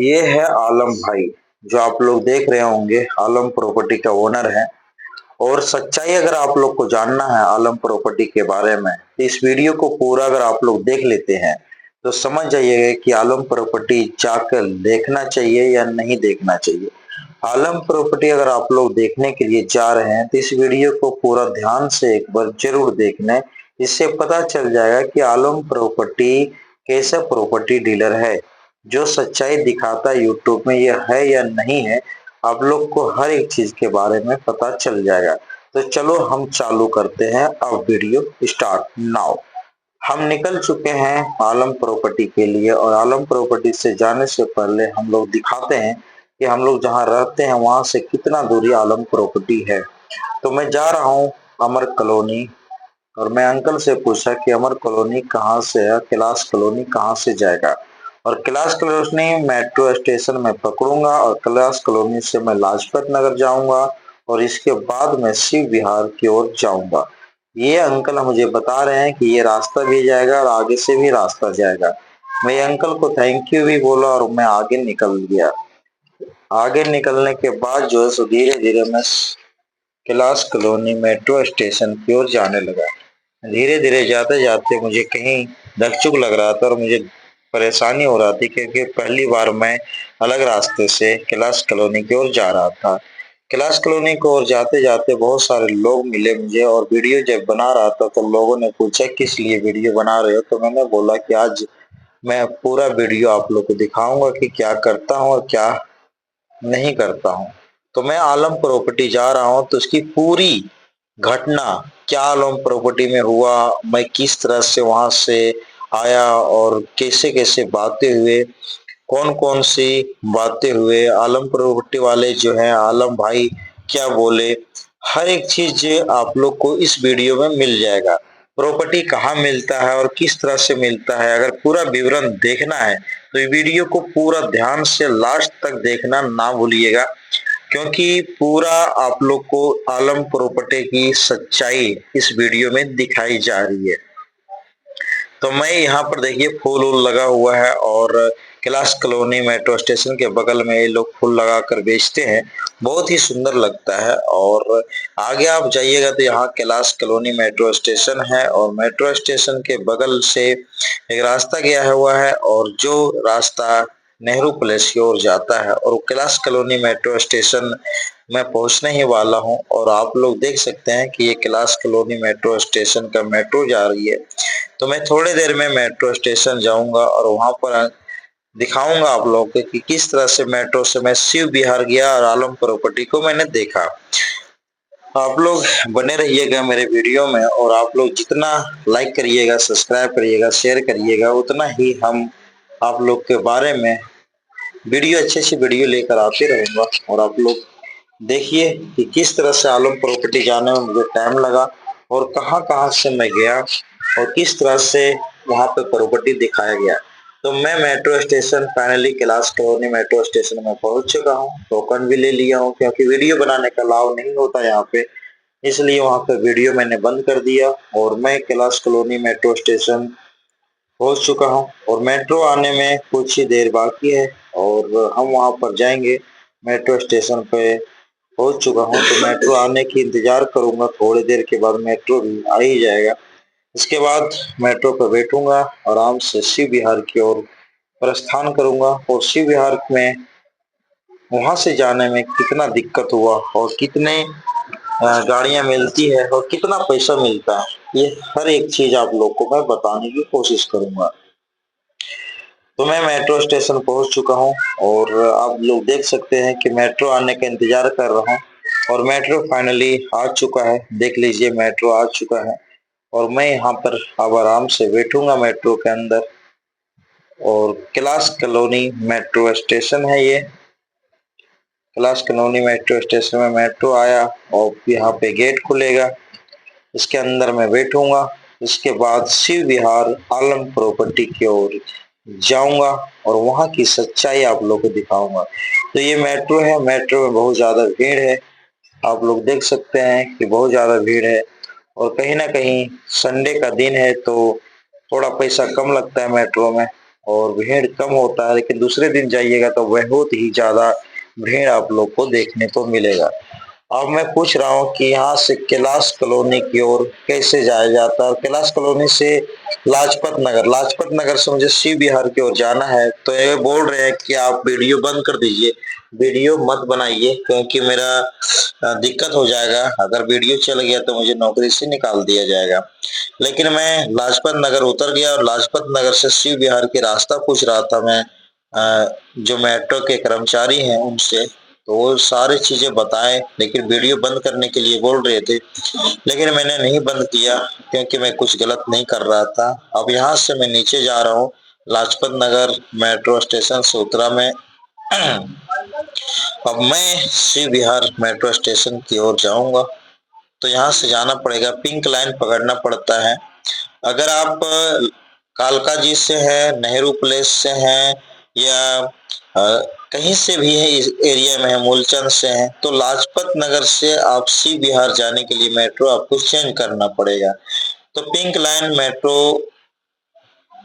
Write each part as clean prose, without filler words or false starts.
ये है आलम भाई, जो आप लोग देख रहे होंगे आलम प्रॉपर्टी का ओनर है। और सच्चाई अगर आप लोग को जानना है आलम प्रॉपर्टी के बारे में, तो इस वीडियो को पूरा अगर आप लोग देख लेते हैं तो समझ जाइएगा कि आलम प्रॉपर्टी जाकर देखना चाहिए या नहीं देखना चाहिए। आलम प्रॉपर्टी अगर आप लोग देखने के लिए जा रहे हैं तो इस वीडियो को पूरा ध्यान से एक बार जरूर देखना। इससे पता चल जाएगा कि आलम प्रॉपर्टी कैसा प्रॉपर्टी डीलर है। जो सच्चाई दिखाता है यूट्यूब में, यह है या नहीं है, आप लोग को हर एक चीज के बारे में पता चल जाएगा। तो चलो हम चालू करते हैं अब वीडियो स्टार्ट नाउ। हम निकल चुके हैं आलम प्रॉपर्टी के लिए, और आलम प्रॉपर्टी से जाने से पहले हम लोग दिखाते हैं कि हम लोग जहाँ रहते हैं वहां से कितना दूरी आलम प्रॉपर्टी है। तो मैं जा रहा हूँ अमर कॉलोनी, और मैं अंकल से पूछा कि अमर कॉलोनी कहाँ से है, कैलाश कॉलोनी कहाँ से जाएगा। और कैलाश कॉलोनी मेट्रो स्टेशन में पकड़ूंगा, और कैलाश कॉलोनी से मैं लाजपत नगर जाऊंगा, और इसके बाद मैं शिव विहार की ओर जाऊंगा। ये अंकल मुझे बता रहे हैं कि ये रास्ता भी जाएगा और आगे से भी रास्ता जाएगा। मैं ये अंकल को थैंक यू भी बोला और मैं आगे निकल गया। आगे निकलने के बाद जो है सो धीरे धीरे मैं कैलाश कॉलोनी मेट्रो स्टेशन की ओर जाने लगा। धीरे धीरे जाते जाते मुझे कहीं दकचुक लग रहा था और मुझे परेशानी हो रहा थी, क्योंकि पहली बार मैं अलग रास्ते से कैलाश कॉलोनी की ओर जा रहा था। कैलाश कॉलोनी की ओर जाते जाते बहुत सारे लोग मिले मुझे, और वीडियो जब बना रहा था तो लोगों ने पूछा किस लिए वीडियो बना रहे हो। तो मैंने बोला कि आज मैं पूरा वीडियो आप लोग को दिखाऊंगा कि क्या करता हूँ और क्या नहीं करता हूँ। तो मैं आलम प्रॉपर्टी जा रहा हूँ तो उसकी पूरी घटना, क्या आलम प्रॉपर्टी में हुआ, मैं किस तरह से वहां से आया और कैसे कैसे बातें हुए, कौन कौन सी बातें हुए, आलम प्रॉपर्टी वाले जो है आलम भाई क्या बोले, हर एक चीज आप लोग को इस वीडियो में मिल जाएगा। प्रॉपर्टी कहाँ मिलता है और किस तरह से मिलता है, अगर पूरा विवरण देखना है तो ये वीडियो को पूरा ध्यान से लास्ट तक देखना ना भूलिएगा, क्योंकि पूरा आप लोग को आलम प्रॉपर्टी की सच्चाई इस वीडियो में दिखाई जा रही है। तो मैं यहाँ पर देखिए फूल वूल लगा हुआ है, और कैलाश कॉलोनी मेट्रो स्टेशन के बगल में ये लोग फूल लगा कर बेचते हैं, बहुत ही सुंदर लगता है। और आगे आप जाइएगा तो यहाँ कैलाश कॉलोनी मेट्रो स्टेशन है, और मेट्रो स्टेशन के बगल से एक रास्ता गया हुआ है, और जो रास्ता नेहरू प्लेस की ओर जाता है, और कैलाश कॉलोनी मेट्रो स्टेशन मैं पहुंचने ही वाला हूं। और आप लोग देख सकते हैं कि ये कैलाश कॉलोनी मेट्रो स्टेशन का मेट्रो जा रही है। तो मैं थोड़ी देर में मेट्रो स्टेशन जाऊंगा और वहां पर दिखाऊंगा आप लोगों को कि किस तरह से मेट्रो से मैं शिव विहार गया और आलम प्रॉपर्टी को मैंने देखा। आप लोग बने रहिएगा मेरे वीडियो में, और आप लोग जितना लाइक करिएगा, सब्सक्राइब करिएगा, शेयर करिएगा, उतना ही हम आप लोग के बारे में वीडियो, अच्छी अच्छी वीडियो लेकर आते रहूंगा। और आप लोग देखिए कि किस तरह से आलम प्रॉपर्टी जाने में मुझे टाइम लगा, और कहां कहां से मैं गया, और किस तरह से वहां पे प्रॉपर्टी दिखाया गया। तो मैं metro station finally Kailash colony metro station में पहुंच चुका हूं, टोकन भी ले लिया हूं, क्योंकि वीडियो बनाने का अलाउ नहीं होता यहाँ पे, इसलिए वहां पे वीडियो मैंने बंद कर दिया। और मैं कैलाश कॉलोनी मेट्रो स्टेशन पहुंच चुका हूं, और मेट्रो आने में कुछ ही देर बाकी है, और हम वहां पर जाएंगे। मेट्रो स्टेशन पे पहुंच चुका हूं, तो मेट्रो आने की इंतजार करूंगा, थोड़ी देर के बाद मेट्रो भी आ ही जाएगा। इसके बाद मेट्रो पर बैठूंगा, आराम से शिव विहार की ओर प्रस्थान करूंगा। और शिव विहार में वहां से जाने में कितना दिक्कत हुआ, और कितने गाड़ियां मिलती है, और कितना पैसा मिलता है, ये हर एक चीज आप लोग को मैं बताने की कोशिश करूंगा। तो मैं मेट्रो स्टेशन पहुंच चुका हूं, और आप लोग देख सकते हैं कि मेट्रो आने का इंतजार कर रहा हूं, और मेट्रो फाइनली आ चुका है। देख लीजिए मेट्रो आ चुका है, और मैं यहाँ पर अब आराम से बैठूंगा मेट्रो के अंदर। और कैलाश कॉलोनी मेट्रो स्टेशन है ये। कैलाश कॉलोनी मेट्रो स्टेशन में मेट्रो आया, और यहाँ पे गेट खुलेगा, इसके अंदर मैं बैठूंगा। इसके बाद शिव विहार आलम प्रॉपर्टी की ओर जाऊंगा, और वहां की सच्चाई आप लोगों को दिखाऊंगा। तो ये मेट्रो है, मेट्रो में बहुत ज्यादा भीड़ है, आप लोग देख सकते हैं कि बहुत ज्यादा भीड़ है। और कहीं ना कहीं संडे का दिन है तो थोड़ा पैसा कम लगता है मेट्रो में। और भीड़ कम होता है, लेकिन दूसरे दिन जाइएगा तो बहुत ही ज्यादा भीड़ आप लोग को देखने को मिलेगा। अब मैं पूछ रहा हूँ कि यहाँ से कैलाश कॉलोनी की ओर कैसे जाया जाता है, और कैलाश कॉलोनी से लाजपत नगर से मुझे शिव विहार की ओर जाना है। तो ये बोल रहे हैं कि आप वीडियो बंद कर दीजिए, वीडियो मत बनाइए, क्योंकि मेरा दिक्कत हो जाएगा। अगर वीडियो चल गया तो मुझे नौकरी से निकाल दिया जाएगा। लेकिन मैं लाजपत नगर उतर गया और लाजपत नगर से शिव विहार के रास्ता पूछ रहा था मैं जो मेट्रो के कर्मचारी हैं उनसे, तो वो सारी चीजें बताएं, लेकिन वीडियो बंद करने के लिए बोल रहे थे। लेकिन मैंने नहीं बंद किया, क्योंकि मैं कुछ गलत नहीं कर रहा था। अब यहाँ से मैं नीचे जा रहा हूँ, लाजपत नगर मेट्रो स्टेशन से उतरा मैं। अब मैं शिव विहार मेट्रो स्टेशन की ओर जाऊंगा। तो यहाँ से जाना पड़ेगा, पिंक लाइन पकड़ना पड़ता है। अगर आप कालका जी से है, नेहरू प्लेस से हैं, या कहीं से भी है इस एरिया में है, मूलचंद से हैं, तो लाजपत नगर से आप शिव विहार जाने के लिए मेट्रो आपको चेंज करना पड़ेगा। तो पिंक लाइन मेट्रो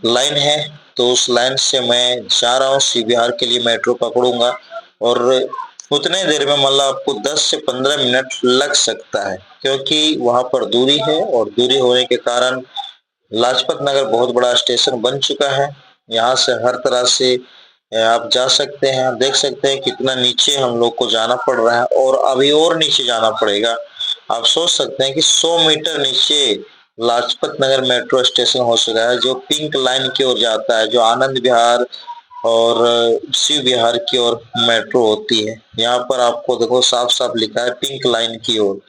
लाइन है, तो उस लाइन से मैं जा रहा हूँ शिव विहार के लिए, मेट्रो पकड़ूंगा। और उतने देर में मतलब आपको 10 से 15 मिनट लग सकता है, क्योंकि वहां पर दूरी है, और दूरी होने के कारण लाजपत नगर बहुत बड़ा स्टेशन बन चुका है। यहाँ से हर तरह से आप जा सकते हैं, देख सकते हैं कितना नीचे हम लोग को जाना पड़ रहा है, और अभी और नीचे जाना पड़ेगा। आप सोच सकते हैं कि 100 मीटर नीचे लाजपत नगर मेट्रो स्टेशन हो चुका है, जो पिंक लाइन की ओर जाता है, जो आनंद विहार और शिव विहार की ओर मेट्रो होती है। यहाँ पर आपको देखो साफ साफ लिखा है पिंक लाइन की ओर।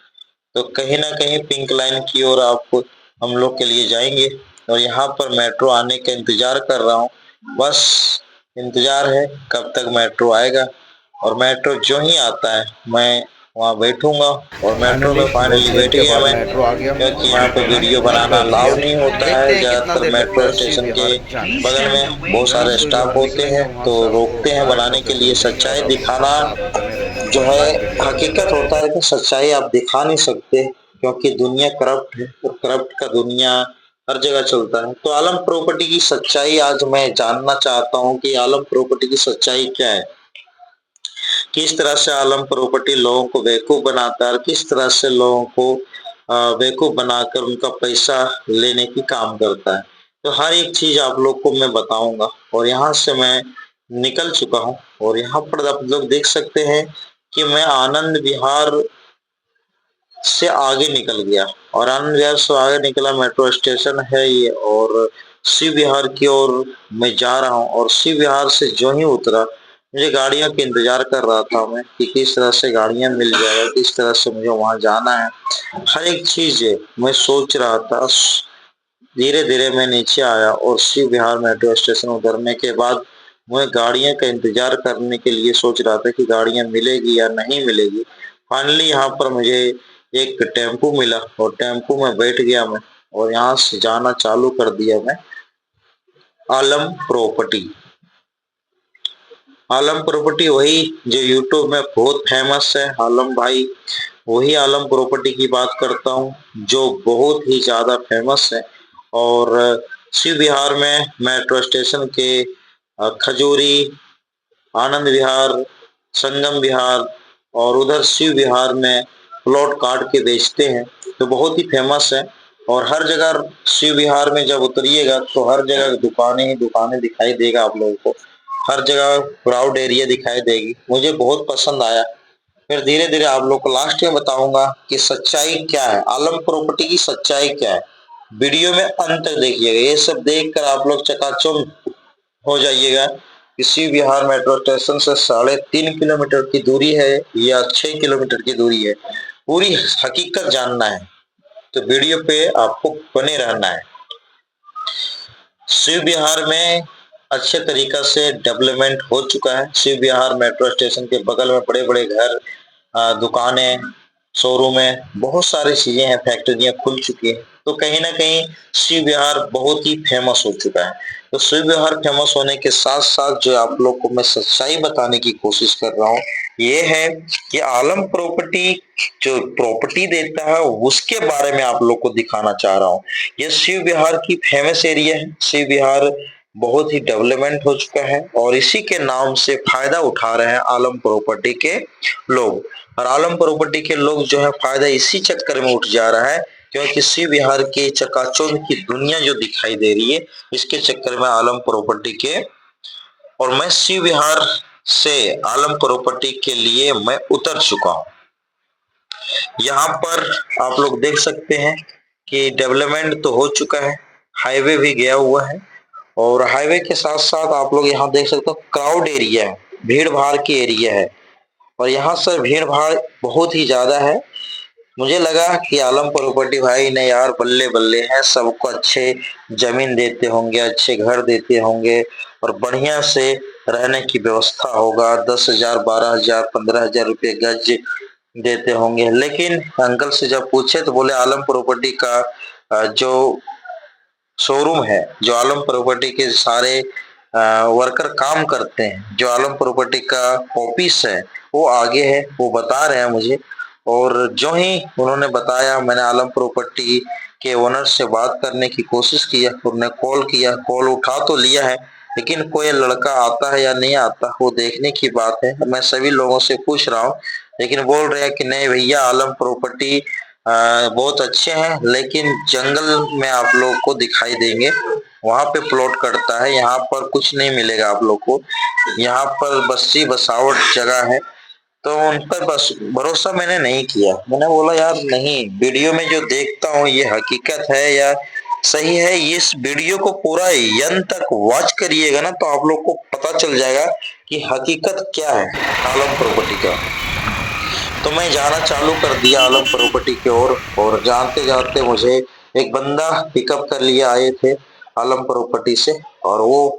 तो कहीं ना कहीं पिंक लाइन की ओर आप हम लोग के लिए जाएंगे, और यहाँ पर मेट्रो आने का इंतजार कर रहा हूँ। बस इंतजार है कब तक मेट्रो आएगा, और मेट्रो जो ही आता है मैं वहाँ बैठूंगा। और मेट्रो फाइनली में बहुत फाइनली देर बैठ के गया बाद मैं, मेट्रो आ गया। क्योंकि यहाँ पे मैंने वीडियो मेट्रो बनाना लिया। अलाउ नहीं होता है। देखते हैं कितना ज्यादातर देर लगता मेट्रो है शिव स्टेशन के विहार जाने बगल में। में बहुत जहाँ सारे शिव स्टाफ विहार होते हैं, निकलेंगे वहाँ तो से आपको रोकते हैं सारे बनाने के लिए। लोकेशन देंगे और सच्चाई आप उसके दिखाना साथ बने रहें जो हमारे है साथ वीडियो देखते हकीकत रहें। होता है, लेकिन सच्चाई आप दिखा नहीं सकते, क्योंकि दुनिया करप्ट है, और करप्ट का दुनिया हर जगह चलता है। तो आलम प्रॉपर्टी की सच्चाई आज मैं जानना चाहता हूँ कि आलम प्रॉपर्टी की सच्चाई क्या है, किस तरह से आलम प्रॉपर्टी लोगों को बेवकूफ बनाता है, और किस तरह से लोगों को बेवकूफ बनाकर उनका पैसा लेने की काम करता है। तो हर एक चीज आप लोग को मैं बताऊंगा। और यहाँ से मैं निकल चुका हूँ, और यहाँ पर आप लोग देख सकते हैं कि मैं आनंद विहार से आगे निकल गया, और आनंद विहार से आगे निकला, मेट्रो स्टेशन है ये, और शिव विहार की ओर मैं जा रहा हूँ। और शिव विहार से जो ही उतरा, मुझे गाड़ियों के इंतजार कर रहा था मैं कि किस तरह से गाड़ियां मिल जाएगा, किस तरह से मुझे वहां जाना है। हर एक चीज मैं सोच रहा था। धीरे धीरे मैं नीचे आया, और शिव विहार मेट्रो स्टेशन उतरने के बाद मैं गाड़ियों का इंतजार करने के लिए सोच रहा था कि गाड़ियां मिलेगी या नहीं मिलेगी। फाइनली यहाँ पर मुझे एक टेम्पू मिला, और टेम्पू में बैठ गया मैं, और यहाँ से जाना चालू कर दिया मैं आलम प्रॉपर्टी। आलम प्रॉपर्टी वही जो यूट्यूब में बहुत फेमस है, आलम भाई, वही आलम प्रॉपर्टी की बात करता हूँ, जो बहुत ही ज्यादा फेमस है। और शिव विहार में मेट्रो स्टेशन के खजूरी, आनंद विहार, संगम विहार, और उधर शिव विहार में प्लॉट काट के बेचते हैं, तो बहुत ही फेमस है। और हर जगह शिव विहार में जब उतरिएगा तो हर जगह दुकानें ही दुकानें दिखाई देगा आप लोगों को, हर जगह क्राउड एरिया दिखाई देगी। मुझे बहुत पसंद आया। फिर धीरे धीरे आप लोग को लास्ट में बताऊंगा कि सच्चाई क्या है, आलम प्रॉपर्टी की सच्चाई क्या है। वीडियो में अंत तक देखिएगा, ये सब देखकर आप लोग चकाचौंध हो जाइएगा। किसी बिहार मेट्रो स्टेशन से 3.5 किलोमीटर की दूरी है या 6 किलोमीटर की दूरी है, पूरी हकीकत जानना है तो वीडियो पे आपको बने रहना है। शिव विहार में अच्छे तरीका से डेवलपमेंट हो चुका है। शिव विहार मेट्रो स्टेशन के बगल में बड़े बड़े घर, दुकानें, शोरूम है, बहुत सारी चीजें हैं, फैक्ट्रियां खुल चुकी है। तो कहीं ना कहीं शिव विहार बहुत ही फेमस हो चुका है। तो शिव विहार फेमस होने के साथ साथ जो आप लोग को मैं सच्चाई बताने की कोशिश कर रहा हूँ, ये है कि आलम प्रॉपर्टी जो प्रॉपर्टी देता है उसके बारे में आप लोग को दिखाना चाह रहा हूँ। ये शिव विहार की फेमस एरिया है। शिव विहार बहुत ही डेवलपमेंट हो चुका है और इसी के नाम से फायदा उठा रहे हैं आलम प्रॉपर्टी के लोग। और आलम प्रॉपर्टी के लोग जो है फायदा इसी चक्कर में उठ जा रहा है क्योंकि शिव विहार की चकाचौंध की दुनिया जो दिखाई दे रही है इसके चक्कर में आलम प्रॉपर्टी के, और मैं शिव विहार से आलम प्रॉपर्टी के लिए मैं उतर चुका हूँ। यहाँ पर आप लोग देख सकते हैं कि डेवलपमेंट तो हो चुका है, हाईवे भी गया हुआ है और हाईवे के साथ साथ आप लोग यहाँ देख सकते हो क्राउड एरिया है, भीड़ भाड़ की एरिया है और यहाँ से भीड़ भाड़ बहुत ही ज्यादा है। मुझे लगा कि आलम प्रॉपर्टी भाई ने यार बल्ले बल्ले है, सबको अच्छे जमीन देते होंगे, अच्छे घर देते होंगे और बढ़िया से रहने की व्यवस्था होगा। 10,000 12,000 15,000 रुपये गज देते होंगे। लेकिन अंकल से जब पूछे तो बोले आलम प्रॉपर्टी का जो शोरूम है, जो आलम प्रॉपर्टी के सारे वर्कर काम करते हैं, जो आलम प्रॉपर्टी का ऑफिस है वो आगे है, वो बता रहे हैं मुझे। और जो ही उन्होंने बताया मैंने आलम प्रॉपर्टी के ओनर से बात करने की कोशिश किया, उन्होंने कॉल किया, कॉल उठा तो लिया है लेकिन कोई लड़का आता है या नहीं आता वो देखने की बात है। मैं सभी लोगों से पूछ रहा हूँ लेकिन बोल रहे हैं कि नहीं भैया आलम प्रॉपर्टी बहुत अच्छे हैं लेकिन जंगल में आप लोग को दिखाई देंगे, वहां पे प्लॉट कटता है, यहाँ पर कुछ नहीं मिलेगा आप लोग को, यहाँ पर बस्ती बसावट जगह है। तो उन पर बस भरोसा मैंने नहीं किया। मैंने बोला यार नहीं, वीडियो में जो देखता हूँ ये हकीकत है या सही है, इस वीडियो को पूरा एंड तक वॉच करिएगा ना तो आप लोग को पता चल जाएगा कि हकीकत क्या है आलम प्रॉपर्टी का। तो मैं जाना चालू कर दिया आलम प्रॉपर्टी की ओर और जाते जाते मुझे एक बंदा पिकअप कर लिया आए थे आलम प्रॉपर्टी से और वो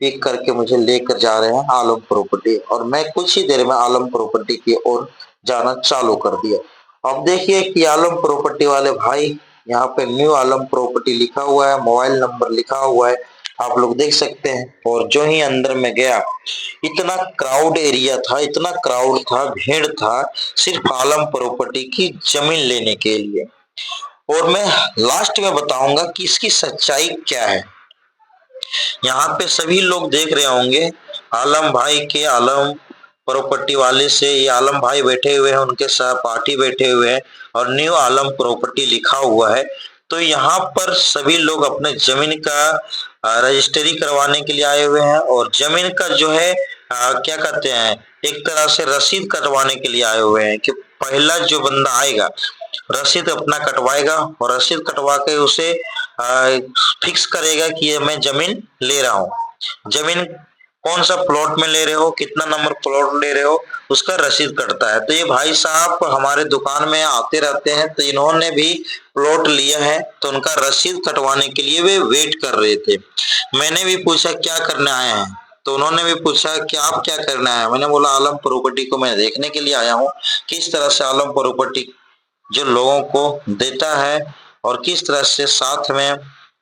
पिक करके मुझे लेकर जा रहे हैं आलम प्रॉपर्टी और मैं कुछ ही देर में आलम प्रॉपर्टी की ओर जाना चालू कर दिया। अब देखिए कि आलम प्रॉपर्टी वाले भाई यहाँ पे न्यू आलम प्रॉपर्टी लिखा हुआ है, मोबाइल नंबर लिखा हुआ है, आप लोग देख सकते हैं। और जो ही अंदर में गया इतना क्राउड एरिया था, इतना क्राउड था, भीड़ था सिर्फ आलम प्रॉपर्टी की जमीन लेने के लिए। और मैं लास्ट में बताऊंगा कि इसकी सच्चाई क्या है। यहाँ पे सभी लोग देख रहे होंगे आलम भाई के, आलम प्रॉपर्टी वाले से ये आलम भाई बैठे हुए हैं, उनके सहपाठी बैठे हुए हैं और न्यू आलम प्रॉपर्टी लिखा हुआ है। तो यहाँ पर सभी लोग अपने जमीन का रजिस्ट्री करवाने के लिए आए हुए हैं और जमीन का जो है क्या कहते हैं, एक तरह से रसीद कटवाने के लिए आए हुए हैं कि पहला जो बंदा आएगा रसीद अपना कटवाएगा और रसीद कटवा के उसे फिक्स करेगा कि ये मैं जमीन ले रहा हूँ। जमीन कौन सा प्लॉट में ले रहे हो, कितना नंबर प्लॉट ले रहे हो, उसका रसीद कटता है। तो ये भाई साहब हमारे दुकान में आते रहते हैं, तो इन्होंने भी प्लॉट लिया है तो उनका रसीद कटवाने के लिए वे वेट कर रहे थे। मैंने भी पूछा क्या करने आए हैं, तो उन्होंने भी पूछा कि आप क्या करने आए हैं। मैंने बोला आलम प्रॉपर्टी को मैं देखने के लिए आया हूँ, किस तरह से आलम प्रॉपर्टी जो लोगों को देता है और किस तरह से साथ में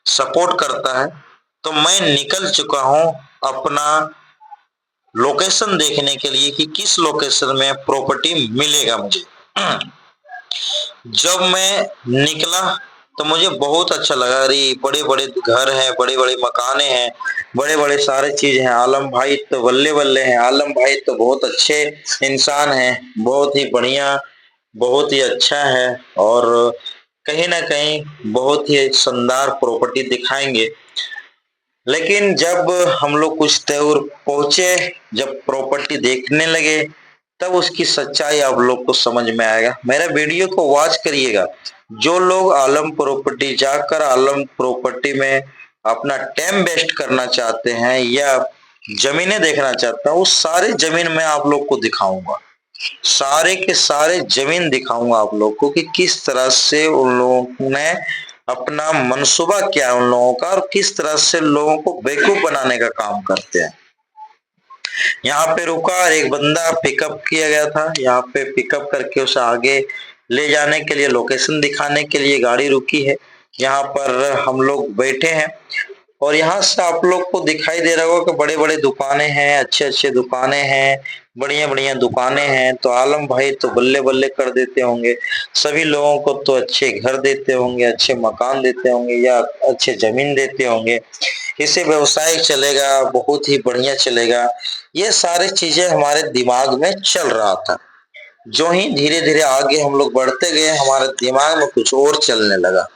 सपोर्ट करता है। तो मैं निकल चुका हूं अपना लोकेशन देखने के लिए कि किस लोकेशन में प्रॉपर्टी मिलेगा मुझे। जब मैं निकला तो मुझे बहुत अच्छा लगा, अरे बड़े बड़े घर हैं, बड़े बड़े मकाने हैं, बड़े बड़े सारे चीज हैं। आलम भाई तो बल्ले बल्ले हैं, आलम भाई तो बहुत अच्छे इंसान हैं, बहुत ही बढ़िया, बहुत ही अच्छा है और कहीं ना कहीं बहुत ही शानदार प्रॉपर्टी दिखाएंगे। लेकिन जब हम लोग कुछ दूर पहुंचे, जब प्रॉपर्टी देखने लगे तब उसकी सच्चाई आप लोग को समझ में आएगा। मेरा वीडियो को वॉच करिएगा। जो लोग आलम प्रॉपर्टी जाकर आलम प्रॉपर्टी में अपना टाइम वेस्ट करना चाहते हैं या जमीनें देखना चाहते हैं, उस सारे जमीन में आप लोग को दिखाऊंगा, सारे के सारे जमीन दिखाऊंगा आप लोग को कि किस तरह से उन लोगों ने अपना मनसूबा क्या है उन लोगों का और किस तरह से लोगों को बेवकूफ बनाने का काम करते हैं। यहाँ पे रुका और एक बंदा पिकअप किया गया था, यहाँ पे पिकअप करके उसे आगे ले जाने के लिए, लोकेशन दिखाने के लिए गाड़ी रुकी है। यहाँ पर हम लोग बैठे हैं और यहाँ से आप लोग को दिखाई दे रहा होगा कि बड़े बड़े दुकानें हैं, अच्छे अच्छे दुकानें हैं, बढ़िया बढ़िया दुकानें हैं। तो आलम भाई तो बल्ले बल्ले कर देते होंगे, सभी लोगों को तो अच्छे घर देते होंगे, अच्छे मकान देते होंगे या अच्छे जमीन देते होंगे। इससे व्यवसाय चलेगा, बहुत ही बढ़िया चलेगा। ये सारी चीजें हमारे दिमाग में चल रहा था। जो ही धीरे-धीरे आगे हम लोग बढ़ते गए, हमारे दिमाग में कुछ और चलने लगा।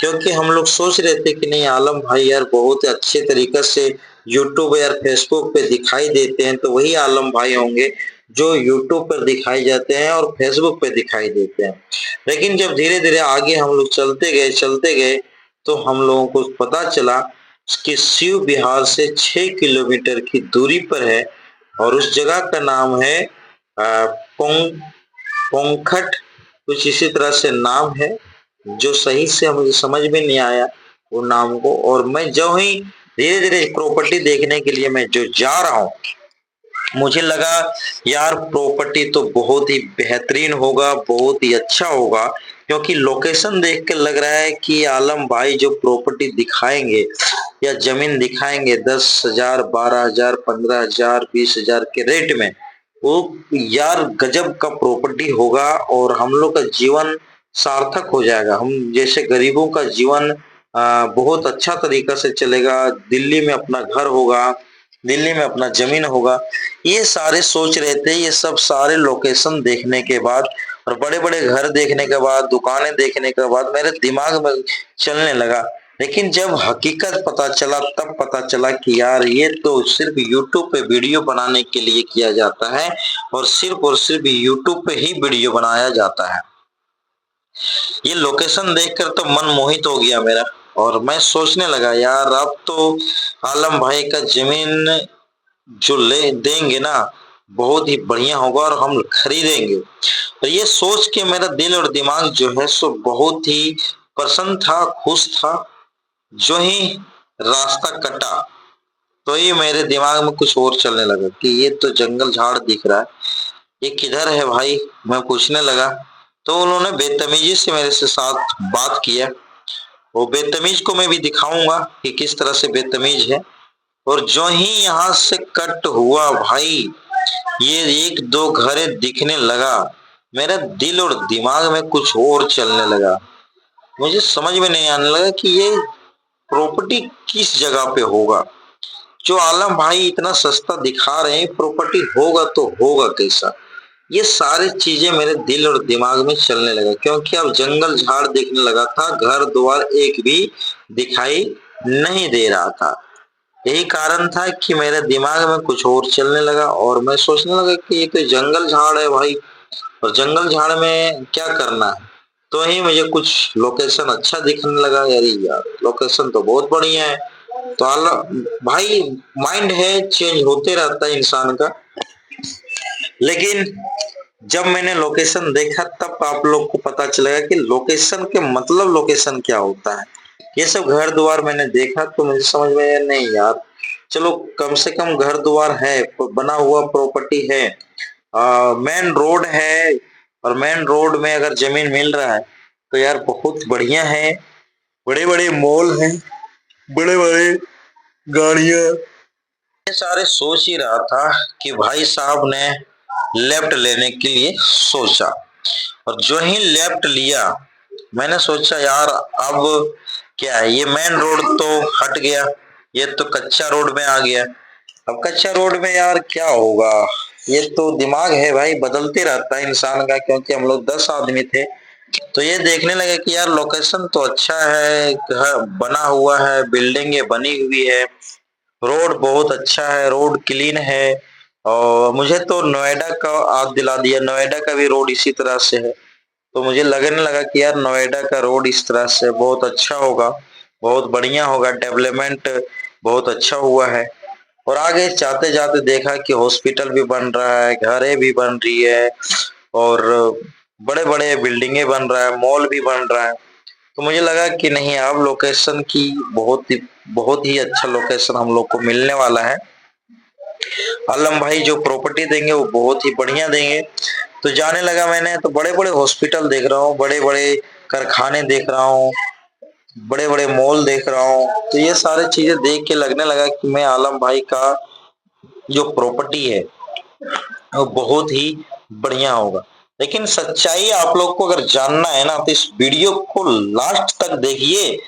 क्योंकि हम लोग सोच रहे थे कि नहीं आलम भाई यार बहुत अच्छे तरीके से यूट्यूब या फेसबुक पे दिखाई देते हैं, तो वही आलम भाई होंगे जो यूट्यूब पर दिखाई जाते हैं और फेसबुक पे दिखाई देते हैं। लेकिन जब धीरे-धीरे आगे हम लोग चलते गए, तो हम लोगों को पता चला कि शिव बिहार से 6 किलोमीटर की दूरी पर है और उस जगह का नाम है पोंग पोंखट, कुछ इसी तरह से नाम है, जो सही से मुझे समझ में नहीं आया वो नाम को। और मैं जो ही धीरे-धीरे प्रॉपर्टी देखने के लिए मैं जो जा रहा हूँ, मुझे लगा यार प्रॉपर्टी तो बहुत ही बेहतरीन होगा, बहुत ही अच्छा होगा, क्योंकि लोकेशन देख के लग रहा है कि आलम भाई जो प्रॉपर्टी दिखाएंगे या जमीन दिखाएंगे 10,000, 12,000, 15,000, 20,000 के रेट में, वो यार गजब का प्रॉपर्टी होगा और हम लोग का जीवन सार्थक हो जाएगा। हम जैसे गरीबों का जीवन बहुत अच्छा तरीका से चलेगा। दिल्ली में अपना घर होगा, दिल्ली में अपना जमीन होगा। ये सारे सोच रहे थे, ये सब सारे लोकेशन देखने के बाद और बड़े-बड़े घर देखने के बाद, दुकानें देखने के बाद मेरे दिमाग में चलने लगा। लेकिन जब हकीकत पता चला तब पता चला कि यार ये तो सिर्फ यूट्यूब पे वीडियो बनाने के लिए किया जाता है और सिर्फ यूट्यूब पे ही वीडियो बनाया जाता है। ये लोकेशन देखकर तो मन मोहित हो गया मेरा और मैं सोचने लगा यार अब तो आलम भाई का जमीन जो ले देंगे ना बहुत ही बढ़िया होगा और हम खरीदेंगे। तो ये सोच के मेरा दिल और दिमाग जो है सो बहुत ही प्रसन्न था, खुश था। जो ही रास्ता कटा तो ये मेरे दिमाग में कुछ और चलने लगा कि ये तो जंगल झाड़ दिख रहा है, ये किधर है भाई? मैं पूछने लगा तो उन्होंने बेतमीजी से मेरे से साथ बात किया। वो बेतमीज को मैं भी दिखाऊंगा कि किस तरह से बेतमीज है। और जो ही यहाँ से कट हुआ भाई, ये एक दो घरें दिखने लगा, मेरा दिल और दिमाग में कुछ और चलने लगा। मुझे समझ में नहीं आने लगा कि ये प्रॉपर्टी किस जगह पे होगा। जो आलम भाई इतना सस्ता दिखा रहे हैं प्रॉपर्टी होगा तो होगा कैसा। ये सारी चीजें मेरे दिल और दिमाग में चलने लगा क्योंकि अब जंगल झाड़ दिखने लगा था, घर द्वार एक भी दिखाई नहीं दे रहा था। यही कारण था कि मेरे दिमाग में कुछ और चलने लगा और मैं सोचने लगा कि ये तो जंगल झाड़ है भाई और जंगल झाड़ में क्या करना है। तो ही मुझे कुछ लोकेशन अच्छा दिखने लगा, अरे यार लोकेशन तो बहुत बढ़िया है। तो भाई माइंड है चेंज होते रहता है इंसान का। लेकिन जब मैंने लोकेशन देखा तब आप लोग को पता चलेगा कि लोकेशन के मतलब लोकेशन क्या होता है। ये सब घर द्वार मैंने देखा तो मुझे समझ में आया नहीं यार, चलो कम से कम घर द्वार है, बना हुआ प्रॉपर्टी है, मेन रोड है और मेन रोड में अगर जमीन मिल रहा है तो यार बहुत बढ़िया है। बड़े बड़े मॉल हैं, बड़े बड़े गाड़ियां। ये सारे सोच ही रहा था कि भाई साहब ने लेफ्ट लेने के लिए सोचा और जो ही लेफ्ट लिया मैंने सोचा यार अब क्या है, ये मेन रोड तो हट गया, ये तो कच्चा रोड में आ गया। अब कच्चा रोड में यार क्या होगा, ये तो दिमाग है भाई बदलते रहता है इंसान का। क्योंकि हम लोग 10 आदमी थे तो ये देखने लगे कि यार लोकेशन तो अच्छा है, घर बना हुआ है, बिल्डिंगे बनी हुई है, रोड बहुत अच्छा है, रोड क्लीन है। और मुझे तो नोएडा का याद दिला दिया, नोएडा का भी रोड इसी तरह से है। तो मुझे लगने लगा कि यार नोएडा का रोड इस तरह से बहुत अच्छा होगा, बहुत बढ़िया होगा, डेवलपमेंट बहुत अच्छा हुआ है। और आगे जाते जाते देखा कि हॉस्पिटल भी बन रहा है, घरें भी बन रही है और बड़े बड़े बिल्डिंगे बन रहा है, मॉल भी बन रहा है। तो मुझे लगा कि नहीं अब लोकेशन की बहुत ही अच्छा लोकेशन हम लोग को मिलने वाला है। आलम भाई जो प्रॉपर्टी देंगे वो बहुत ही बढ़िया देंगे। तो जाने लगा मैंने तो बड़े बड़े हॉस्पिटल देख रहा हूँ, बड़े बड़े कारखाने देख रहा हूँ, बड़े बड़े मॉल देख रहा हूँ। तो ये सारी चीजें देख के लगने लगा कि मैं आलम भाई का जो प्रॉपर्टी है वो बहुत ही बढ़िया होगा। लेकिन सच्चाई आप लोग को अगर जानना है ना तो इस वीडियो को लास्ट तक देखिए,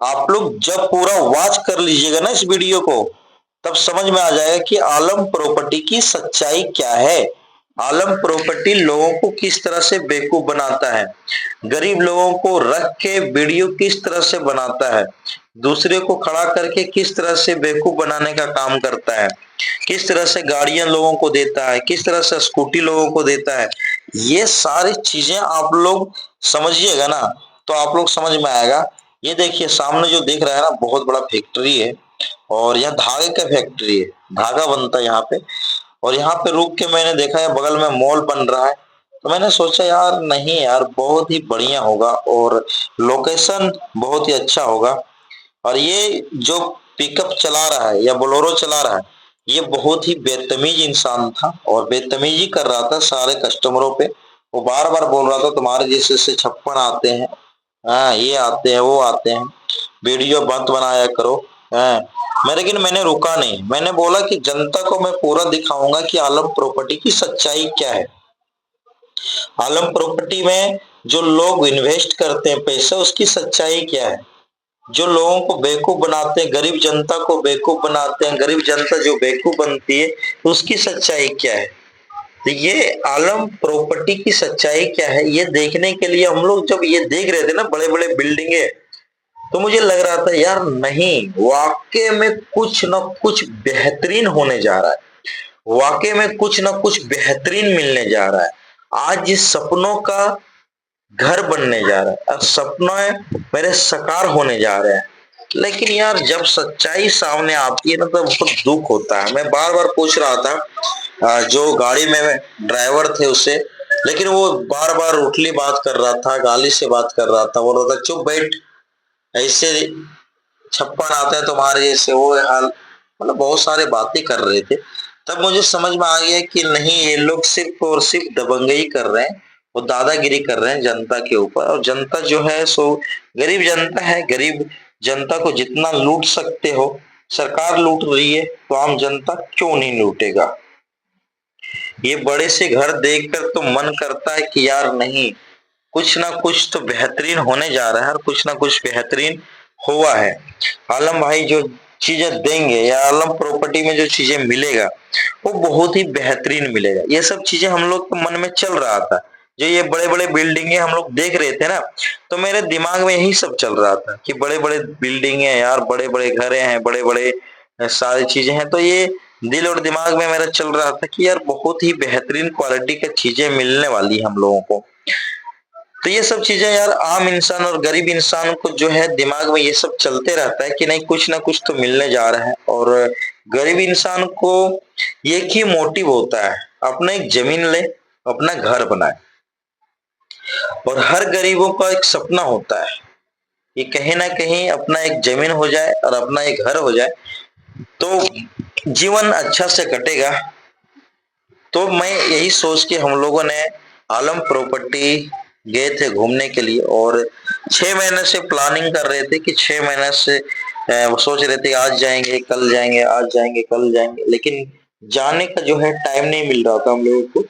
आप लोग जब पूरा वॉच कर लीजिएगा ना इस वीडियो को, तब समझ में आ जाएगा कि आलम प्रॉपर्टी की सच्चाई क्या है। आलम प्रॉपर्टी लोगों को किस तरह से बेवकूफ बनाता है, गरीब लोगों को रख के वीडियो किस तरह से बनाता है, दूसरे को खड़ा करके किस तरह से बेवकूफ बनाने का काम करता है, किस तरह से गाड़ियां लोगों को देता है, किस तरह से स्कूटी लोगों को देता है। ये सारी चीजें आप लोग समझिएगा ना, तो आप लोग समझ में आएगा। ये देखिए सामने जो दिख रहा है ना, बहुत बड़ा फैक्ट्री है, और यह धागे का फैक्ट्री है, धागा बनता है यहाँ पे। और यहाँ पे रुक के मैंने देखा है बगल में मॉल बन रहा है, तो मैंने सोचा यार नहीं यार, बहुत ही बढ़िया होगा और लोकेशन बहुत ही अच्छा होगा। और ये जो पिकअप चला रहा है या बोलेरो चला रहा है, ये बहुत ही बेतमीज इंसान था और बेतमीजी कर रहा था सारे कस्टमरों पे। वो बार बार बोल रहा था तुम्हारे जैसे से 56 आते हैं, हाँ ये आते हैं वो आते हैं, वीडियो मत बनाया करो। हाँ, लेकिन मैंने रुका नहीं, मैंने बोला कि जनता को मैं पूरा दिखाऊंगा कि आलम प्रॉपर्टी की सच्चाई क्या है। आलम प्रॉपर्टी में जो लोग इन्वेस्ट करते हैं पैसा, उसकी सच्चाई क्या है। जो लोगों को बेवकूफ बनाते हैं, गरीब जनता को बेवकूफ बनाते हैं, गरीब जनता जो बेवकूफ बनती है, उसकी सच्चाई क्या है। तो ये आलम प्रॉपर्टी की सच्चाई क्या है, ये देखने के लिए हम लोग जब ये देख रहे थे ना बड़े बड़े बिल्डिंगे, तो मुझे लग रहा था यार नहीं, वाकई में कुछ ना कुछ बेहतरीन होने जा रहा है, वाकई में कुछ ना कुछ बेहतरीन मिलने जा रहा है। आज इस सपनों का घर बनने जा रहा है, अब सपने मेरे साकार होने जा रहे हैं। लेकिन यार जब सच्चाई सामने आती है ना, तो बहुत दुख होता है। मैं बार बार पूछ रहा था जो गाड़ी में ड्राइवर थे उससे, लेकिन वो बार बार उठली बात कर रहा था, गाली से बात कर रहा था, बोल रहा था चुप बैठ, ऐसे 56 आते हैं तुम्हारे जैसे, वो हाल, मतलब बहुत सारे बातें कर रहे थे। तब मुझे समझ में आ गया कि नहीं, ये लोग सिर्फ और सिर्फ दबंगई कर रहे हैं, वो दादागिरी कर रहे हैं जनता के ऊपर। और जनता जो है सो गरीब जनता है, गरीब जनता को जितना लूट सकते हो, सरकार लूट रही है, तो आम जनता क्यों नहीं लूटेगा। ये बड़े से घर देखकर तो मन करता है कि यार नहीं, कुछ ना कुछ तो बेहतरीन होने जा रहा है और कुछ ना कुछ बेहतरीन हुआ है। आलम भाई जो चीजें देंगे या आलम प्रॉपर्टी में जो चीजें मिलेगा, वो बहुत ही बेहतरीन मिलेगा। ये सब चीजें हम लोग के मन में चल रहा था, जो ये बड़े बड़े बिल्डिंगे हम लोग देख रहे थे ना, तो मेरे दिमाग में यही सब चल रहा था कि बड़े बड़े बिल्डिंगे यार, बड़े बड़े घरे हैं, बड़े बड़े सारी चीजें हैं। तो ये दिल और दिमाग में मेरा चल रहा था कि यार बहुत ही बेहतरीन क्वालिटी की चीजें मिलने वाली हम लोगों को। तो ये सब चीजें यार आम इंसान और गरीब इंसान को जो है दिमाग में ये सब चलते रहता है कि नहीं, कुछ ना कुछ तो मिलने जा रहा है। और गरीब इंसान को एक ही मोटिव होता है, अपना एक जमीन ले, अपना घर बनाए। और हर गरीबों का एक सपना होता है कि कहीं ना कहीं अपना एक जमीन हो जाए और अपना एक घर हो जाए, तो जीवन अच्छा से कटेगा। तो मैं यही सोच के हम लोगों ने आलम प्रॉपर्टी गए थे घूमने के लिए, और 6 महीने से प्लानिंग कर रहे थे कि 6 महीने से वो सोच रहे थे आज जाएंगे कल जाएंगे, आज जाएंगे कल जाएंगे, लेकिन जाने का जो है टाइम नहीं मिल रहा था हम लोगों को।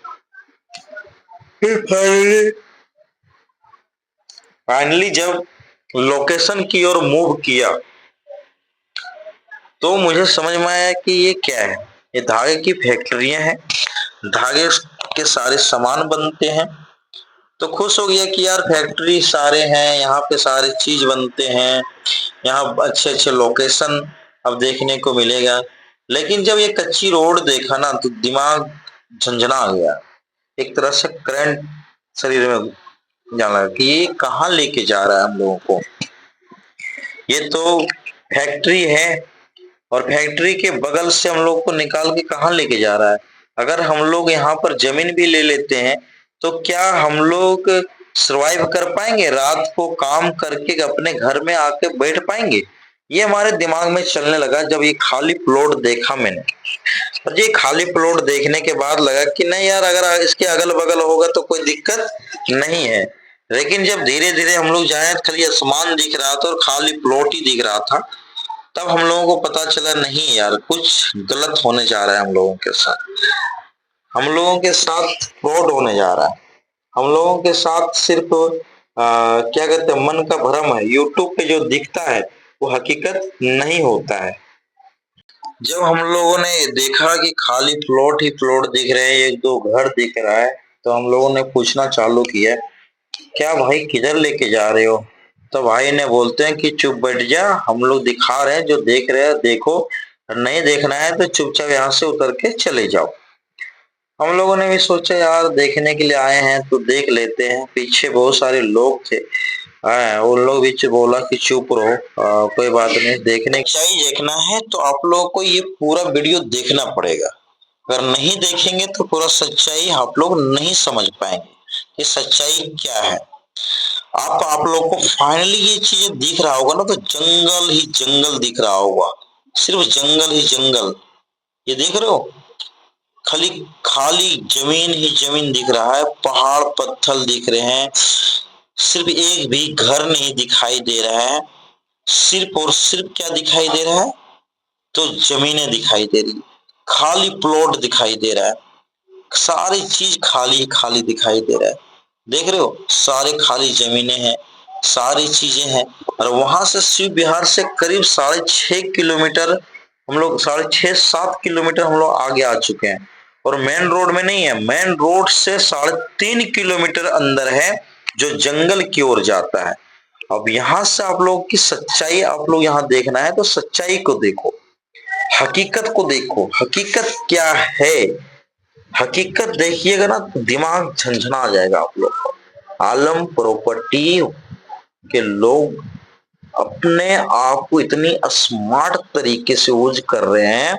फिर फाइनली जब लोकेशन की ओर मूव किया, तो मुझे समझ में आया कि ये क्या है, ये धागे की फैक्ट्रियां हैं, धागे के सारे सामान बनते हैं। तो खुश हो गया कि यार फैक्ट्री सारे हैं, यहाँ पे सारे चीज बनते हैं, यहाँ अच्छे अच्छे लोकेशन अब देखने को मिलेगा। लेकिन जब ये कच्ची रोड देखा ना, तो दिमाग झंझना गया, एक तरह से करंट शरीर में जाने लगा कि ये कहाँ लेके जा रहा है हम लोगों को। ये तो फैक्ट्री है, और फैक्ट्री के बगल से हम लोग को निकाल के कहाँ लेके जा रहा है। अगर हम लोग यहाँ पर जमीन भी ले लेते हैं, तो क्या हम लोग सरवाइव कर पाएंगे, रात को काम करके अपने घर में आके बैठ पाएंगे। ये हमारे दिमाग में चलने लगा जब ये खाली प्लॉट देखा मैंने। और ये खाली प्लॉट देखने के बाद लगा कि नहीं यार, अगर इसके अगल बगल होगा तो कोई दिक्कत नहीं है। लेकिन जब धीरे धीरे हम लोग जाए, खाली आसमान दिख रहा था और खाली प्लॉट ही दिख रहा था, तब हम लोगों को पता चला नहीं यार, कुछ गलत होने जा रहा है हम लोगों के साथ। हम लोगों के साथ फ्रॉड होने जा रहा है। हम लोगों के साथ सिर्फ क्या कहते हैं, मन का भ्रम है। यूट्यूब पे जो दिखता है वो हकीकत नहीं होता है। जब हम लोगों ने देखा कि खाली प्लॉट ही प्लॉट दिख रहे हैं, एक दो घर दिख रहा है, तो हम लोगों ने पूछना चालू किया, क्या भाई किधर लेके जा रहे हो? तो भाई ने बोलते हैं कि चुप बैठ जा, हम लोग दिखा रहे हैं, जो देख रहे हैं देखो, नहीं देखना है तो चुपचाप यहाँ से उतर के चले जाओ। हम लोगों ने भी सोचा यार देखने के लिए आए हैं तो देख लेते हैं। पीछे बहुत सारे लोग थे, उन लोग भी बोला कि चुप रहो, कोई बात नहीं, देखना है तो आप लोगों को ये पूरा वीडियो देखना पड़ेगा। अगर नहीं देखेंगे तो पूरा सच्चाई आप लोग नहीं समझ पाएंगे कि सच्चाई क्या है। आप लोग को फाइनली ये चीजें दिख रहा होगा ना, तो जंगल ही जंगल दिख रहा होगा, सिर्फ जंगल ही जंगल। ये देख रहे हो, खाली खाली जमीन ही जमीन दिख रहा है, पहाड़ पत्थर दिख रहे हैं, सिर्फ एक भी घर नहीं दिखाई दे रहा है। सिर्फ और सिर्फ क्या दिखाई दे रहा है, तो जमीनें दिखाई दे रही, खाली प्लॉट दिखाई दे रहा है, सारी चीज खाली खाली दिखाई दे रहा है। देख रहे हो, सारे खाली जमीनें हैं, सारी चीजें हैं। और वहां से शिव विहार से करीब 6.5 किलोमीटर हम लोग, 6.5 7 किलोमीटर हम लोग आगे आ चुके हैं, और मेन रोड में नहीं है, मेन रोड से 3.5 किलोमीटर अंदर है, जो जंगल की ओर जाता है। अब यहाँ से आप लोग की सच्चाई आप लोग यहाँ देखना है, तो सच्चाई को देखो, हकीकत को देखो, हकीकत क्या है। हकीकत देखिएगा ना तो दिमाग झंझना जाएगा आप लोग को। आलम प्रॉपर्टी के लोग अपने आप को इतनी स्मार्ट तरीके से यूज कर रहे हैं।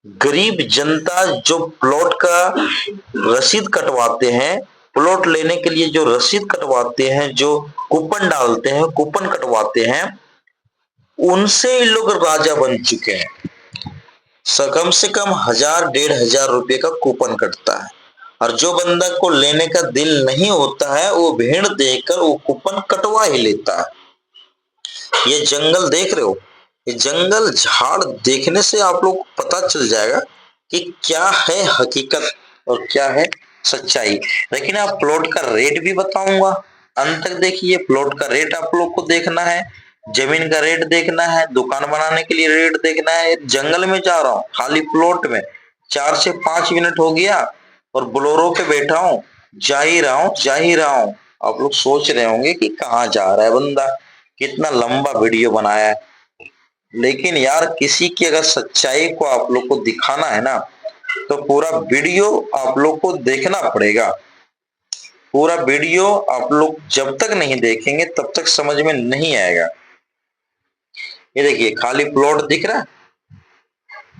गरीब जनता जो प्लॉट का रसीद कटवाते हैं, प्लॉट लेने के लिए जो रसीद कटवाते हैं, जो कूपन डालते हैं, कूपन कटवाते हैं, उनसे ये लोग राजा बन चुके हैं। कम से कम 1000 1500 रुपए का कूपन कटता है, और जो बंदा को लेने का दिल नहीं होता है वो भीड़ देखकर वो कूपन कटवा ही लेता है। ये जंगल देख रहे हो, ये जंगल झाड़ देखने से आप लोग को पता चल जाएगा कि क्या है हकीकत और क्या है सच्चाई। लेकिन आप प्लॉट का रेट भी बताऊंगा, अंत तक देखिए। प्लॉट का रेट आप लोग को देखना है, जमीन का रेट देखना है, दुकान बनाने के लिए रेट देखना है। जंगल में जा रहा हूँ, खाली प्लॉट में 4 से 5 मिनट हो गया और बोलेरो पे बैठा हूँ, जा ही रहा हूँ। आप लोग सोच रहे होंगे कि कहाँ जा रहा है बंदा, कितना लंबा वीडियो बनाया है। लेकिन यार किसी की अगर सच्चाई को आप लोग को दिखाना है ना, तो पूरा वीडियो आप लोग को देखना पड़ेगा। पूरा वीडियो आप लोग जब तक नहीं देखेंगे तब तक समझ में नहीं आएगा। ये देखिए खाली प्लॉट दिख रहा है,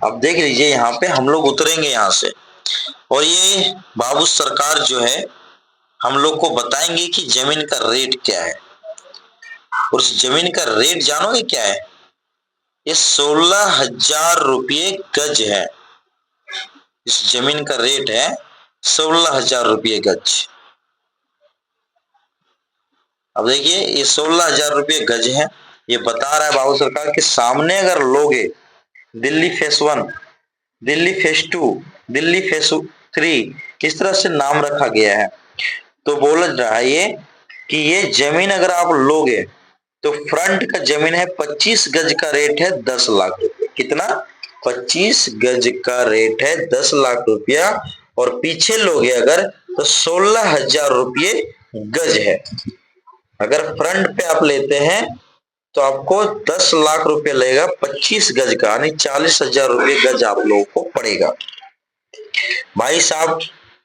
अब देख लीजिए, यहाँ पे हम लोग उतरेंगे यहाँ से, और ये बाबू सरकार जो है हम लोग को बताएंगे कि जमीन का रेट क्या है। और उस जमीन का रेट जानोगे क्या है? ये 16,000 रुपये गज है। इस जमीन का रेट है 16,000 रुपये गज। अब देखिए ये 16,000 रुपये गज है। ये बता रहा है बाबू सरकार के सामने अगर लोगे, Delhi face 1, Delhi face 2, Delhi face 3, इस तरह से नाम रखा गया है। तो बोल रहा है ये कि ये जमीन अगर आप लोगे तो फ्रंट का जमीन है 25 गज का रेट है 10 लाख रुपए। कितना? 25 गज का रेट है 10 लाख रुपया। और पीछे लोगे अगर तो 16,000 रुपये गज है। अगर फ्रंट पे आप लेते हैं तो आपको 10 लाख रुपए लगेगा 25 गज का, यानी 40,000 रुपये गज आप लोगों को पड़ेगा। भाई साहब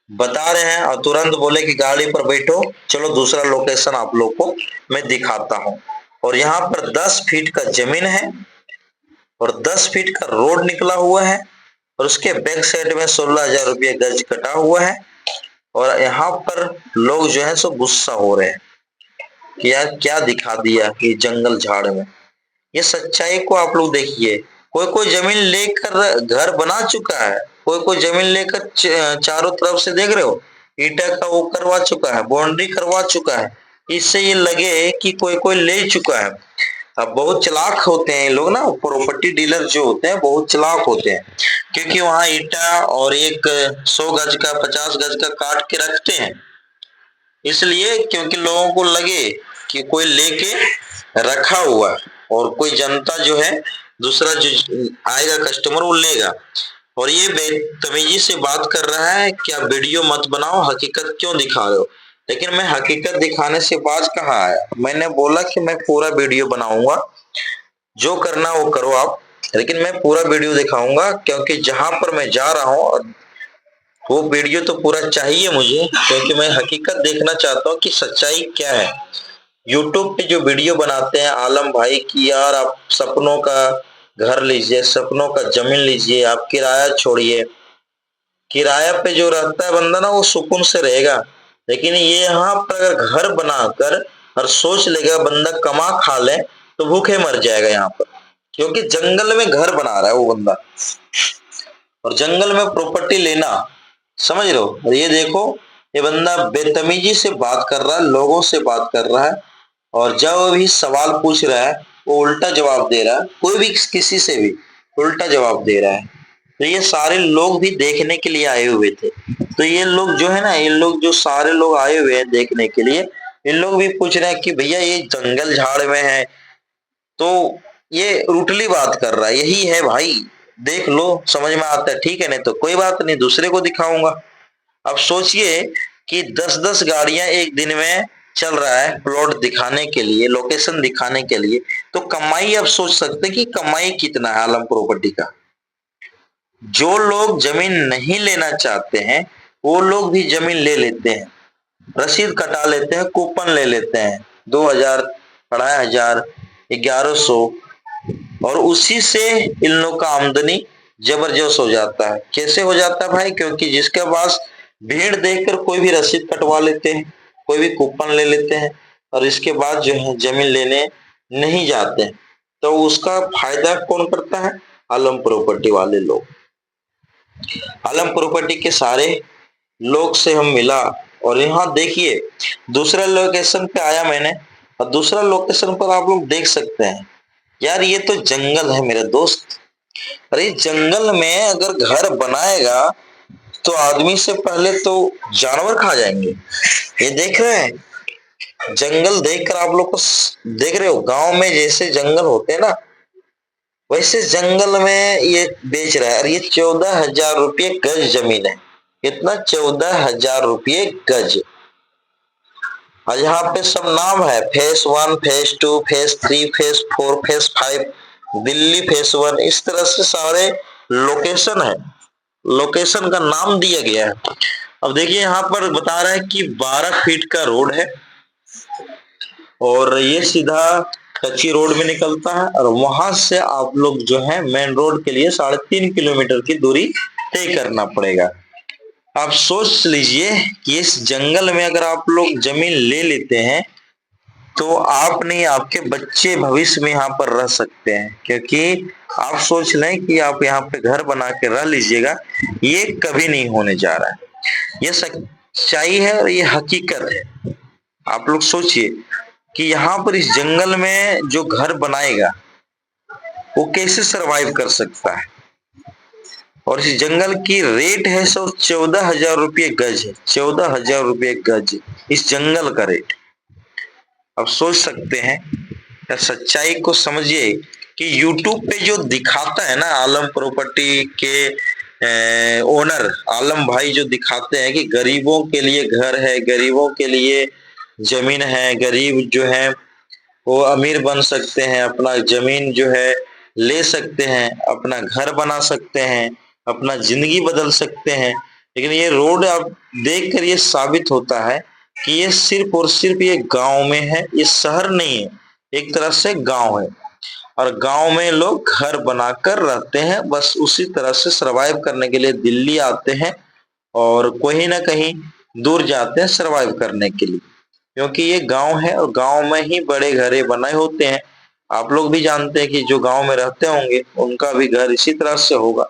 बता रहे हैं और तुरंत बोले कि गाड़ी पर बैठो, चलो दूसरा लोकेशन आप लोग को मैं दिखाता हूं। और यहाँ पर 10 फीट का जमीन है और 10 फीट का रोड निकला हुआ है, और उसके बैक साइड में 16,000 रुपये गज कटा हुआ है। और यहाँ पर लोग जो है सो गुस्सा हो रहे हैं कि यार क्या दिखा दिया ये जंगल झाड़ में। ये सच्चाई को आप लोग देखिए, कोई कोई जमीन लेकर घर बना चुका है, कोई कोई जमीन लेकर चारों तरफ से देख रहे हो ईटा का वो करवा चुका है, बाउंड्री करवा चुका है। इससे ये लगे कि कोई कोई ले चुका है। अब बहुत चालाक होते हैं लोग ना, प्रॉपर्टी डीलर जो होते हैं बहुत चालाक होते हैं, क्योंकि वहां ईटा और एक 100 गज का 50 गज का काट के रखते हैं, इसलिए क्योंकि लोगों को लगे कि कोई लेके रखा हुआ। और कोई जनता जो है दूसरा जो आएगा कस्टमर वो लेगा। और ये बेतमीजी से बात कर रहा है कि आप वीडियो मत बनाओ, हकीकत क्यों दिखा रहे हो। लेकिन मैं हकीकत दिखाने से बाज कहाँ आया। मैंने बोला कि मैं पूरा वीडियो बनाऊंगा, जो करना वो करो आप, लेकिन मैं पूरा वीडियो दिखाऊंगा, क्योंकि जहां पर मैं जा रहा हूँ वो वीडियो तो पूरा चाहिए मुझे, क्योंकि मैं हकीकत देखना चाहता हूँ कि सच्चाई क्या है। यूट्यूब पे जो वीडियो बनाते हैं आलम भाई की, यार आप सपनों का घर लीजिए, सपनों का जमीन लीजिए, आप किराया छोड़िए। किराया पे जो रहता है बंदा ना वो सुकून से रहेगा। लेकिन ये यहाँ पर अगर घर बनाकर और सोच लेगा बंदा कमा खा ले तो भूखे मर जाएगा यहाँ पर, क्योंकि जंगल में घर बना रहा है वो बंदा और जंगल में प्रॉपर्टी लेना, समझ रहे हो। और ये देखो, ये बंदा बेतमीजी से बात कर रहा है, लोगों से बात कर रहा है, और जब भी सवाल पूछ रहा है वो उल्टा जवाब दे रहा है, कोई भी किसी से भी उल्टा जवाब दे रहा है। तो ये सारे लोग भी देखने के लिए आए हुए थे। तो ये लोग जो है ना, ये लोग जो सारे लोग आए हुए हैं देखने के लिए, इन लोग भी पूछ रहे हैं कि भैया ये जंगल झाड़ में है, तो ये उल्टी बात कर रहा है। यही है भाई, देख लो समझ में आता है, ठीक है, नहीं तो कोई बात नहीं, दूसरे को दिखाऊंगा। अब सोचिए कि 10-10 गाड़ियां एक दिन में चल रहा है प्लॉट दिखाने के लिए, लोकेशन दिखाने के लिए, तो कमाई आप सोच सकते हैं कि कमाई कितना है आलम प्रॉपर्टी का। जो लोग जमीन नहीं लेना चाहते हैं वो लोग भी जमीन ले लेते हैं, रसीद कटा लेते हैं, कूपन ले लेते हैं, 2000, 2500, 1100, और उसी से इन लोग का आमदनी जबरदस्त हो जाता है। कैसे हो जाता है भाई? क्योंकि जिसके पास भीड़ देखकर कोई भी रसीद कटवा लेते हैं, कोई भी कूपन ले लेते हैं, और इसके बाद जो है जमीन लेने नहीं जाते हैं। तो उसका फायदा कौन करता है? आलम प्रॉपर्टी वाले लोग। आलम प्रॉपर्टी के सारे लोग से हम मिला, और यहाँ देखिए दूसरा लोकेशन पे आया मैंने, और दूसरा लोकेशन पर आप लोग देख सकते हैं, यार ये तो जंगल है मेरे दोस्त। अरे जंगल में अगर घर बनाएगा तो आदमी से पहले तो जानवर खा जाएंगे। ये देख रहे हैं, जंगल देखकर आप लोग को देख रहे हो, गांव में जैसे जंगल होते हैं ना वैसे जंगल में ये बेच रहा है। और ये 14,000 रुपये गज जमीन है। कितना? 14,000 रुपये गज। और यहाँ पे सब नाम है, face 1, face 2, face 3, face 4, face 5, Delhi face 1, इस तरह से सारे लोकेशन है, लोकेशन का नाम दिया गया है। अब देखिए यहाँ पर बता रहा है कि 12 फीट का रोड है, और ये सीधा कच्ची रोड में निकलता है, और वहां से आप लोग जो है मेन रोड के लिए 3.5 किलोमीटर की दूरी तय करना पड़ेगा। आप सोच लीजिए कि इस जंगल में अगर आप लोग जमीन ले लेते हैं तो आप नहीं, आपके बच्चे भविष्य में यहाँ पर रह सकते हैं, क्योंकि आप सोच लें कि आप यहाँ पे घर बना के रह लीजिएगा, ये कभी नहीं होने जा रहा है। ये सच्चाई है और ये हकीकत है। आप लोग सोचिए कि यहाँ पर इस जंगल में जो घर बनाएगा वो कैसे सरवाइव कर सकता है। और इस जंगल की रेट है सो 14,000 रुपये गज है, 14,000 रुपये गज इस जंगल का रेट। अब सोच सकते हैं या सच्चाई को समझिए कि यूट्यूब पे जो दिखाता है ना आलम प्रॉपर्टी के ओनर आलम भाई, जो दिखाते हैं कि गरीबों के लिए घर है, गरीबों के लिए जमीन है, गरीब जो है वो अमीर बन सकते हैं, अपना जमीन जो है ले सकते हैं, अपना घर बना सकते हैं, अपना जिंदगी बदल सकते हैं। लेकिन ये रोड आप देखकर ये साबित होता है कि ये सिर्फ और सिर्फ ये गांव में है, ये शहर नहीं है, एक तरह से गांव है। और गांव में लोग घर बनाकर रहते हैं, बस उसी तरह से सरवाइव करने के लिए दिल्ली आते हैं और कहीं ना कहीं दूर जाते हैं सरवाइव करने के लिए, क्योंकि ये गांव है और गांव में ही बड़े घरे बनाए होते हैं। आप लोग भी जानते हैं कि जो गांव में रहते होंगे उनका भी घर इसी तरह से होगा।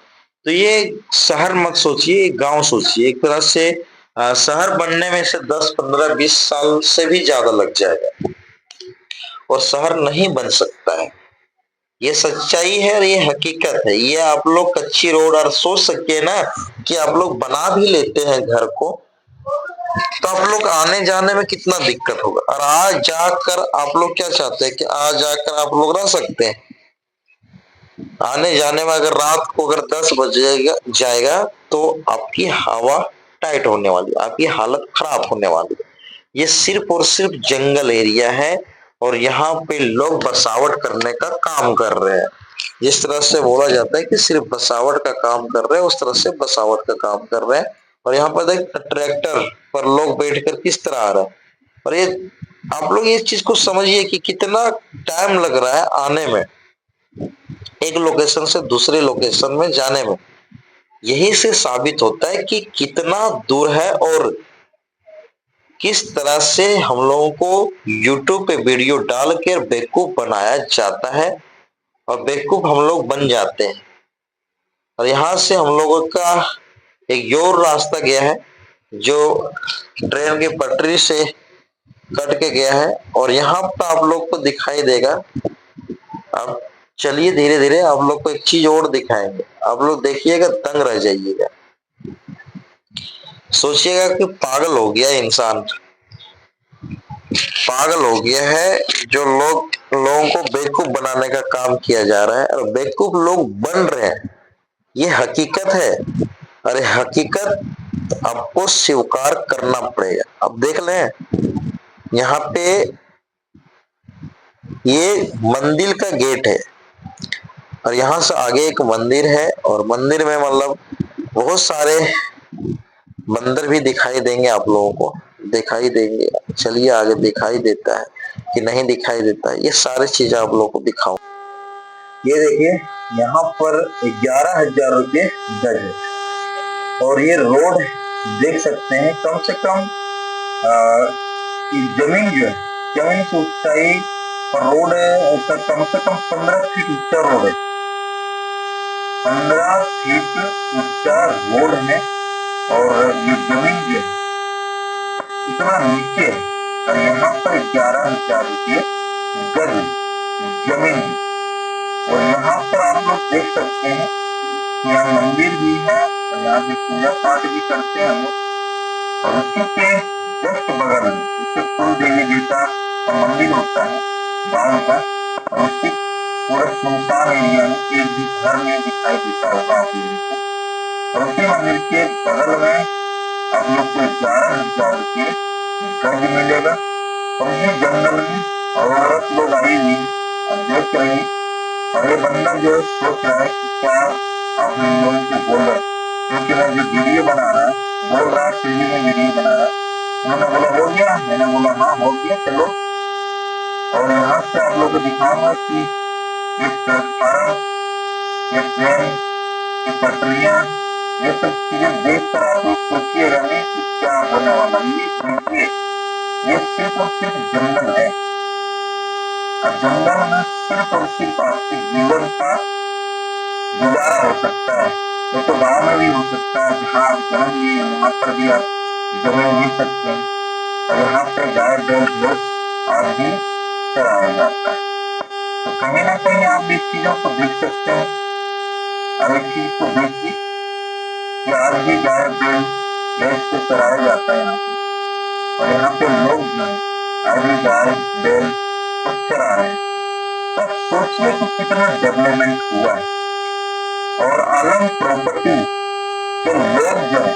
तो ये शहर मत सोचिए, गांव सोचिए। एक तरह से शहर बनने में से 10, 15, 20 साल से भी ज्यादा लग जाएगा, और शहर नहीं बन सकता है। ये सच्चाई है और ये हकीकत है। ये आप लोग कच्ची रोड और सोच सकते हैं ना कि आप लोग बना भी लेते हैं घर को, तो आप लोग आने जाने में कितना दिक्कत होगा। और आज जाकर आप लोग क्या चाहते हैं कि आज जाकर आप लोग रह सकते हैं। आने जाने में अगर रात को अगर 10 बजेगा जाएगा तो आपकी हवा टाइट होने वाली, आपकी हालत खराब होने वाली। ये सिर्फ और सिर्फ जंगल एरिया है और यहाँ पे लोग बसावट करने का काम कर रहे हैं। जिस तरह से बोला जाता है कि सिर्फ बसावट का काम कर रहे हैं, उस तरह से बसावट का काम कर रहे हैं। और यहाँ पर देख ट्रैक्टर पर लोग बैठकर किस तरह आ रहे हैं। और ये आप लोग इस चीज को समझिए कि कितना टाइम लग रहा है आने में, एक लोकेशन से दूसरे लोकेशन में जाने में। यही से साबित होता है कि कितना दूर है और किस तरह से हम लोगों को YouTube पे वीडियो डाल कर बेवकूफ बनाया जाता है और बेवकूफ हम लोग बन जाते हैं। और यहाँ से हम लोगों का एक और रास्ता गया है जो ट्रेन की पटरी से कट के गया है और यहाँ पर आप लोग को दिखाई देगा। अब चलिए धीरे धीरे आप लोग को एक चीज और दिखाएंगे, आप लोग देखिएगा दंग रह जाइएगा, सोचिएगा कि पागल हो गया इंसान, पागल हो गया है। जो लोगों को बेवकूफ बनाने का काम किया जा रहा है और बेवकूफ लोग बन रहे हैं, ये हकीकत है। अरे हकीकत आपको स्वीकार करना पड़ेगा। अब देख लें यहाँ पे ये मंदिर का गेट है और यहाँ से आगे एक मंदिर है और मंदिर में मतलब बहुत सारे मंदिर भी दिखाई देंगे, आप लोगों को दिखाई देंगे। चलिए आगे दिखाई देता है कि नहीं दिखाई देता है, ये सारी चीजें आप लोगों को दिखाऊं। ये देखिए यहाँ पर 11,000 रुपये गज है और ये रोड देख सकते हैं कम से कम जमीन जो है, जमीन की ऊंचाई पर रोड है कम से कम 15 फीट ऊंचा रोड है, 15 फीट ऊंचा रोड है। और ये जमीन जो है इतना नीचे है और यहाँ पर 11,000 रुपये गज जमीन। और यहाँ पर आप लोग देख सकते हैं यहाँ मंदिर भी है और यहाँ पे पूजा पाठ भी करते हैं लोग। और उसी के जस्ट बगल में उसके कुल देवी देवता का मंदिर होता है गाँव का, और उसी पूरा सुनसान एरिया में एक भी घर में दिखाई देता होगा आप लोगों को। और उसी मंदिर के बगल में आप लोग को 11,000 रुपये गज मिलेगा। और ये जंगल में औरत लोग आई हुई और देख रही, और ये बंदा जो है सोच रहा है कि क्या आप लोगों को बोल रहे, क्योंकि मैं जो वीडियो बना रहा है बोल रहा है, टीवी में वीडियो बना रहा है। उन्होंने बोला हो गया, मैंने बोला हाँ हो गया चलो। और यहाँ से आप लोग को दिखाऊंगा कि ये प्लेटफार्म, ये ट्रेन की पटरियां, ये सब चीजें देख कर आप लोग सोचिएगा नहीं कि क्या होने वाला। ये सिर्फ और सिर्फ जंगल है और जंगल में सिर्फ और सिर्फ आपके जीवन का गुजारा हो सकता है। ये तो गाँव में भी हो सकता है जहाँ आप जन्म लिए वहाँ पर भी आप जमीन ले सकते हैं। और यहाँ पे गाय बैल भैंस और भी चराया जाता है। तो कहीं ना कहीं आप इस चीजों को देख सकते हैं और इस चीज को देखिए कि आज भी गाय बैल भैंस को चराया जाता है यहाँ पे। और यहाँ पे लोग जो है आज भी गाय बैल को चरा रहे हैं। तो सोचिए कि कितना डेवलपमेंट हुआ है। और आलम प्रॉपर्टी के लोग जो है